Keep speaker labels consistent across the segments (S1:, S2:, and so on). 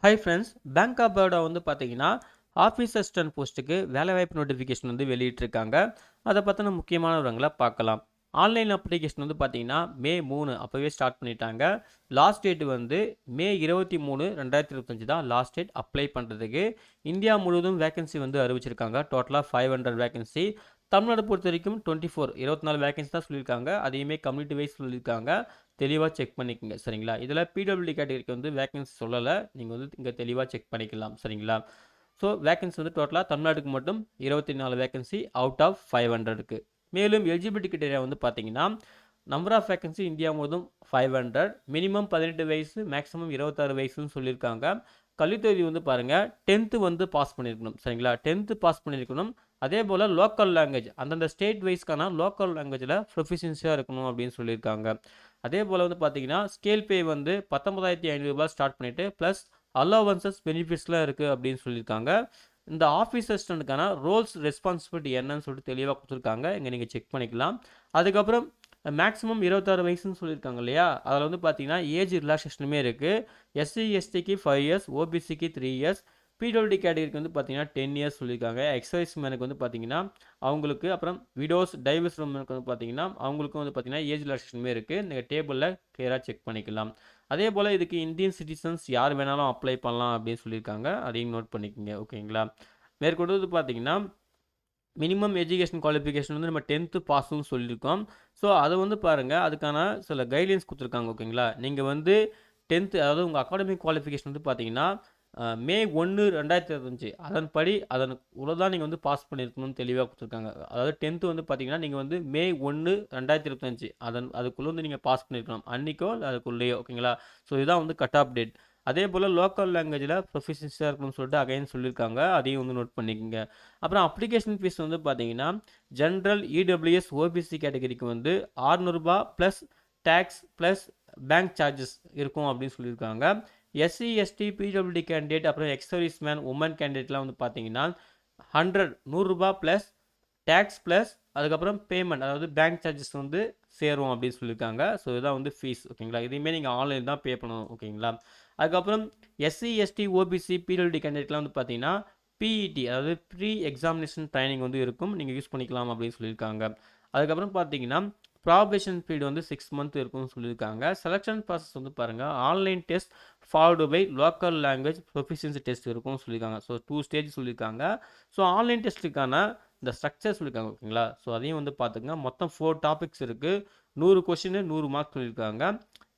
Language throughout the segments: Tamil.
S1: Hi friends, bank of Baroda வந்து பார்த்தீங்கன்னா, ஆஃபீஸ் அசிஸ்டன்ட் போஸ்ட்டுக்கு வேலைவாய்ப்பு நோட்டிஃபிகேஷன் வந்து வெளியிட்டிருக்காங்க. அதை பற்றின முக்கியமான விவரங்களை பார்க்கலாம். ஆன்லைன் அப்ளிகேஷன் வந்து பார்த்தீங்கன்னா, மே 3 அப்போவே ஸ்டார்ட் பண்ணிட்டாங்க. லாஸ்ட் டேட் வந்து மே 23, 2025 தான் லாஸ்ட் டேட் அப்ளை பண்ணுறதுக்கு. இந்தியா முழுவதும் வேகன்சி வந்து அறிவிச்சிருக்காங்க. டோட்டலாக 500 வேகன்சி. தமிழ்நாடு பொறுத்த வரைக்கும் 24 வேகன்சி தான் சொல்லியிருக்காங்க. அதையுமே கம்யூனிட்டி வைஸ் சொல்லியிருக்காங்க. தெளிவாக செக் பண்ணிக்கோங்க சரிங்களா. இதில் பிடபிள்யூடி கேட்டகரிக்கு வந்து வேகன்சி சொல்லலை. நீங்கள் வந்து இங்கே தெளிவாக செக் பண்ணிக்கலாம் சரிங்களா. ஸோ வேகன்சி வந்து டோட்டலாக தமிழ்நாட்டுக்கு மட்டும் 24 வேகன்சி அவுட் ஆஃப் 500க்கு. மேலும் எலிஜிபிலிட்டி கிரைட்டீரியா வந்து பார்த்தீங்கன்னா, நம்பர் ஆஃப் வேகன்சி இந்தியா முழுவதும் 500, மினிமம் 18 வயசு, மேக்ஸிமம் 26 வயசுன்னு சொல்லியிருக்காங்க. கல்வித்தொகுதி வந்து பாருங்கள், 10th வந்து பாஸ் பண்ணியிருக்கணும் சரிங்களா. 10th பாஸ் பண்ணியிருக்கணும். அதே போல் லோக்கல் லாங்குவேஜ் அந்தந்த ஸ்டேட் வைஸ்க்கான லோக்கல் லாங்குவேஜில் ப்ரொஃபிஷியன்சியாக இருக்கணும் அப்படின்னு சொல்லியிருக்காங்க. அதே போல் வந்து பார்த்தீங்கன்னா, ஸ்கேல் பே வந்து 19,500 ரூபாய் ஸ்டார்ட் பண்ணிவிட்டு ப்ளஸ் அலோவன்சஸ் பெனிஃபிட்ஸ்லாம் இருக்குது அப்படின்னு சொல்லியிருக்காங்க. இந்த ஆஃபீஸ் அசிஸ்டண்ட்டுக்கான ரோல்ஸ் ரெஸ்பான்சிபிலிட்டி என்னன்னு சொல்லிட்டு தெளிவாக கொடுத்துருக்காங்க. இங்கே நீங்கள் செக் பண்ணிக்கலாம். அதுக்கப்புறம் மேக்ஸிமம் 26 வயசுன்னு சொல்லியிருக்காங்க இல்லையா, அதில் வந்து பார்த்தீங்கன்னா ஏஜ் ரிலாக்ஸேஷனுமே இருக்குது. எஸ்சி எஸ்டிக்கு 5 இயர்ஸ், ஓபிசிக்கு 3 இயர்ஸ், பிடபிள்யூடி கேட்டகரிக்கு வந்து பார்த்தீங்கன்னா 10 இயர்ஸ் சொல்லியிருக்காங்க. எக்ஸைஸ் மேனுக்கு வந்து பார்த்தீங்கன்னா அவங்களுக்கு, அப்புறம் விடோஸ் டைவர்ஸ் மேனுக்கு வந்து பார்த்தீங்கன்னா அவங்களுக்கும் வந்து பார்த்தீங்கன்னா ஏஜ் ரிலாக்ஸேஷனுமே இருக்குது. நீங்கள் டேபிளில் கிளியராக செக் பண்ணிக்கலாம். அதே போல் இதுக்கு இந்தியன் சிட்டிசன்ஸ் யார் வேணாலும் அப்ளை பண்ணலாம் அப்படின்னு சொல்லியிருக்காங்க. அதையும் நோட் பண்ணிக்கோங்க ஓகேங்களா. மேற்கொண்டு பார்த்தீங்கன்னா, மினிமம் எஜுகேஷன் குவாலிஃபிகேஷன் வந்து நம்ம 10th பாஸ்ன்னு சொல்லியிருக்கோம். ஸோ அதை வந்து பாருங்கள், அதுக்கான சில கைட்லைன்ஸ் கொடுத்துருக்காங்க ஓகேங்களா. நீங்கள் வந்து 10th, அதாவது உங்கள் அகாடமிக் குவாலிஃபிகேஷன் வந்து பார்த்தீங்கன்னா மே 1, 2025 அதன்படி அதன் தான் நீங்கள் வந்து பாஸ் பண்ணியிருக்கணும்னு தெளிவாக கொடுத்துருக்காங்க. அதாவது 10th வந்து பார்த்தீங்கன்னா நீங்கள் வந்து மே 1, 2025 அதுக்குள்ளே வந்து நீங்கள் பாஸ் பண்ணியிருக்கணும், அன்றைக்கோ அதுக்குள்ளேயோ ஓகேங்களா. ஸோ இதுதான் வந்து கட் ஆஃப் டேட். அதே போல் லோக்கல் லாங்குவேஜில் ப்ரொஃபிஷியன்ஸாக இருக்கணும்னு சொல்லிட்டு அகைன் சொல்லியிருக்காங்க. அதையும் வந்து நோட் பண்ணிக்கோங்க. அப்புறம் அப்ளிகேஷன் ஃபீஸ் வந்து பார்த்தீங்கன்னா, ஜென்ரல், இடபிள்யூஎஸ், ஓபிசி கேட்டகரிக்கு வந்து 600 ரூபாய் plus tax plus bank charges இருக்கும் அப்படின்னு சொல்லியிருக்காங்க. எஸ்சி எஸ்டி பிடபிள்யூடி கேண்டிடேட், அப்புறம் எக்ஸர்வீஸ் மேன், உமன் கேண்டிடேட்லாம் வந்து பார்த்தீங்கன்னா 100 ரூபாய் ப்ளஸ் டேக்ஸ் ப்ளஸ் அதுக்கப்புறம் பேமெண்ட், அதாவது பேங்க் சார்ஜஸ் வந்து சேரும் அப்படின்னு சொல்லியிருக்காங்க. ஸோ இதுதான் வந்து ஃபீஸ் ஓகேங்களா. இதையுமே நீங்கள் ஆன்லைன் தான் பே பண்ணணும் ஓகேங்களா. அதுக்கப்புறம் எஸ்சி எஸ்டி ஓபிசி பிடபிள்யூடி கேண்டிடேட்லாம் வந்து பார்த்தீங்கன்னா பிஇடி, அதாவது ப்ரீ எக்ஸாமினேஷன் ட்ரைனிங் வந்து இருக்கும், நீங்கள் யூஸ் பண்ணிக்கலாம் அப்படின்னு சொல்லியிருக்காங்க. அதுக்கப்புறம் பார்த்தீங்கன்னா ப்ராபேஷன் பீரியட் வந்து 6 மந்த் இருக்கும்னு சொல்லியிருக்காங்க. செலெக்ஷன் ப்ராசஸ் வந்து பாருங்கள், online test followed by local language proficiency test இருக்கும்னு சொல்லியிருக்காங்க. ஸோ 2 ஸ்டேஜ் சொல்லியிருக்காங்க. ஸோ ஆன்லைன் டெஸ்ட்டுக்கான இந்த ஸ்ட்ரக்சர் சொல்லியிருக்காங்க ஓகேங்களா. ஸோ அதையும் வந்து பார்த்துங்க. மொத்தம் 4 டாபிக்ஸ் இருக்குது. 100 கொஷின் 100 மார்க் சொல்லியிருக்காங்க.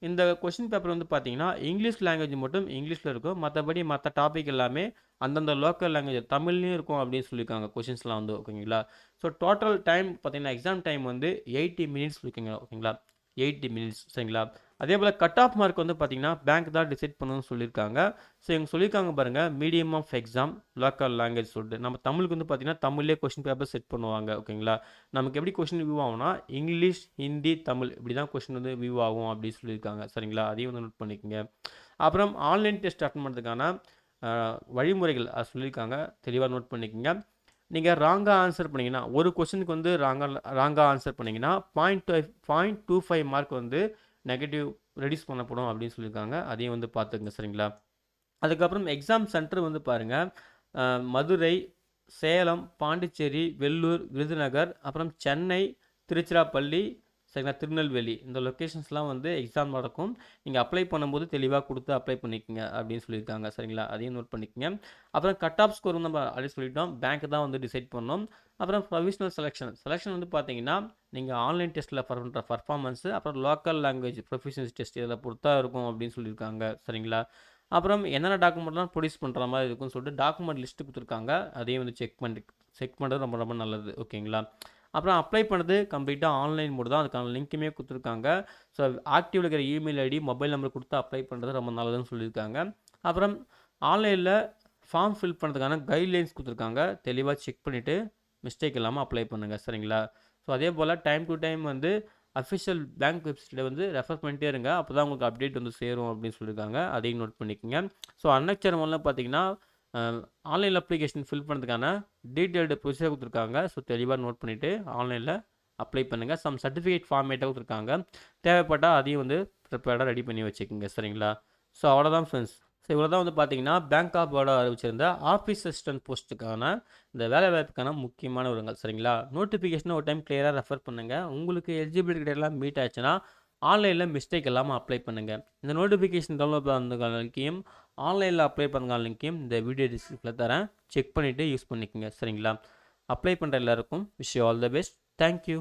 S1: இந்த கொஷின் பேப்பர் வந்து பார்த்தீங்கன்னா இங்கிலீஷ் லாங்குவேஜ் மட்டும் இங்கிலீஷில் இருக்கும், மற்றபடி மற்ற டாபிக் எல்லாமே அந்தந்த லோக்கல் லாங்குவேஜ் தமிழ்லையும் இருக்கும் அப்படின்னு சொல்லியிருக்காங்க கொஷின்ஸ்லாம் வந்து ஓகேங்களா. ஸோ டோட்டல் டைம் பார்த்தீங்கன்னா எக்ஸாம் டைம் வந்து 80 மினிட்ஸ் இருக்குங்களா ஓகேங்களா. 80 மினிட்ஸ் சரிங்களா. அதே போல் கட் ஆஃப் மார்க் வந்து பார்த்தீங்கன்னா பேங்க் தான் டிசைட் பண்ணணும்னு சொல்லியிருக்காங்க. ஸோ இவங்க சொல்லியிருக்காங்க பாருங்கள், medium of exam local language சொல்லிட்டு. நம்ம தமிழுக்கு வந்து பார்த்தீங்கன்னா தமிழ்லேயே கொஷின் பேப்பர் செட் பண்ணுவாங்க ஓகேங்களா. நமக்கு எப்படி கொஷின் வியூ ஆகும்னா இங்கிலீஷ், ஹிந்தி, தமிழ் இப்படி தான் கொஷின் வந்து வியூ ஆகும் அப்படின்னு சொல்லியிருக்காங்க சரிங்களா. அதையும் வந்து நோட் பண்ணிக்கோங்க. அப்புறம் ஆன்லைன் டெஸ்ட் அட்டன் பண்ணுறதுக்கான வழிமுறைகள் அது சொல்லியிருக்காங்க, தெளிவாக நோட் பண்ணிக்கோங்க. நீங்கள் ராங்காக ஆன்சர் பண்ணிங்கன்னா, ஒரு கொஷனுக்கு வந்து ராங்காக ஆன்சர் பண்ணிங்கன்னா 0.25 மார்க் வந்து நெகட்டிவ் ரெடியூஸ் பண்ணப்படும் அப்படின்னு சொல்லியிருக்காங்க. அதையும் வந்து பார்த்துக்குங்க சரிங்களா. அதுக்கப்புறம் எக்ஸாம் சென்டர் வந்து பாருங்கள், மதுரை, சேலம், பாண்டிச்சேரி, வெள்ளூர், விருதுநகர், அப்புறம் சென்னை, திருச்சிராப்பள்ளி சரிங்களா, திருநெல்வேலி, இந்த லொக்கேஷன்ஸ்லாம் வந்து எக்ஸாம் நடக்கும். நீங்கள் அப்ளை பண்ணும்போது தெளிவாக கொடுத்து அப்ளை பண்ணிக்கோங்க அப்படின்னு சொல்லியிருக்காங்க சரிங்களா. அதையும் நோட் பண்ணிக்கோங்க. அப்புறம் கட் ஆஃப் ஸ்கோர் நம்ம அப்படி சொல்லிட்டோம், பேங்க் தான் வந்து டிசைட் பண்ணோம். அப்புறம் ப்ரொவிஷனல் செலெக்ஷன் வந்து பார்த்தீங்கன்னா நீங்கள் ஆன்லைன் டெஸ்ட்டில் பண்ணுற பர்ஃபார்மன்ஸு, அப்புறம் லோக்கல் லாங்குவேஜ் ப்ரொஃபிஷியன்சி டெஸ்ட் இதில் பொறுத்தா இருக்கும் அப்படின்னு சொல்லியிருக்காங்க சரிங்களா. அப்புறம் என்னென்ன டாக்குமெண்ட்லாம் ப்ரொடியூஸ் பண்ணுற மாதிரி இருக்குன்னு சொல்லிட்டு டாக்குமெண்ட் லிஸ்ட்டு கொடுத்துருக்காங்க. அதையும் வந்து செக் பண்ணுறது ரொம்ப ரொம்ப நல்லது ஓகேங்களா. அப்புறம் அப்ளை பண்ணுறது கம்ப்ளீட்டாக ஆன்லைன் மோடு தான், அதுக்கான லிங்க்குமே கொடுத்துருக்காங்க. ஸோ ஆக்டிவில் இருக்கிற இமெயில் ஐடி, மொபைல் நம்பர் கொடுத்து அப்ளை பண்ணுறது ரொம்ப நல்லதுன்னு சொல்லியிருக்காங்க. அப்புறம் ஆன்லைனில் ஃபார்ம் ஃபில் பண்ணுறதுக்கான கைட்லைன்ஸ் கொடுத்துருக்காங்க, தெளிவாக செக் பண்ணிவிட்டு மிஸ்டேக் இல்லாமல் அப்ளை பண்ணுங்கள் சரிங்களா. ஸோ அதே போல் டைம் டு டைம் வந்து அஃபிஷியல் பேங்க் வெப்சைட்டை வந்து ரெஃபர் பண்ணிட்டே இருங்க, அப்போ தான் உங்களுக்கு அப்டேட் வந்து சேரும் அப்படின்னு சொல்லியிருக்காங்க. அதையும் நோட் பண்ணிக்கோங்க. ஸோ அன்னெக்சர் ஒன்றில் பார்த்தீங்கன்னா ஆன்லைன் அப்ளிகேஷன் ஃபில் பண்ணுறதுக்கான டீட்டெயில்டு ப்ரொசீஜர் கொடுத்துருக்காங்க. ஸோ தெளிவாக நோட் பண்ணிவிட்டு ஆன்லைனில் அப்ளை பண்ணுங்கள். சம் சர்டிஃபிகேட் ஃபார்மேட்டாக கொடுத்துருக்காங்க, தேவைப்பட்டால் அதையும் வந்து ப்ரிப்பேர்டாக ரெடி பண்ணி வச்சுக்கோங்க சரிங்களா. ஸோ அவ்வளோதான் ஃப்ரெண்ட்ஸ். ஸோ இவ்வளோ தான் வந்து பார்த்தீங்கன்னா பேங்க் ஆஃப் பரோடா அறிவிச்சிருந்த ஆஃபீஸ் அசிஸ்டன்ட் போஸ்ட்டுக்கான இந்த வேலைவாய்ப்புக்கான முக்கியமான விவரங்கள் சரிங்களா. நோட்டிஃபிகேஷனை ஒரு டைம் கிளியராக ரெஃபர் பண்ணுங்கள். உங்களுக்கு எலிஜிபிலிட்டி கிரைட்டெரியா மீட் ஆச்சுன்னா ஆன்லைனில் மிஸ்டேக் இல்லாமல் அப்ளை பண்ணுங்கள். இந்த நோட்டிஃபிகேஷன் டவுன்லோட் பண்ணுற லிங்க்கையும் ஆன்லைனில் அப்ளை பண்ணுற லிங்க்கையும் இந்த வீடியோ டிஸ்கிரிப்ஷனில் தரேன். செக் பண்ணிவிட்டு யூஸ் பண்ணிக்கோங்க சரிங்களா. அப்ளை பண்ணுற எல்லாருக்கும் wish you all the best. Thank you.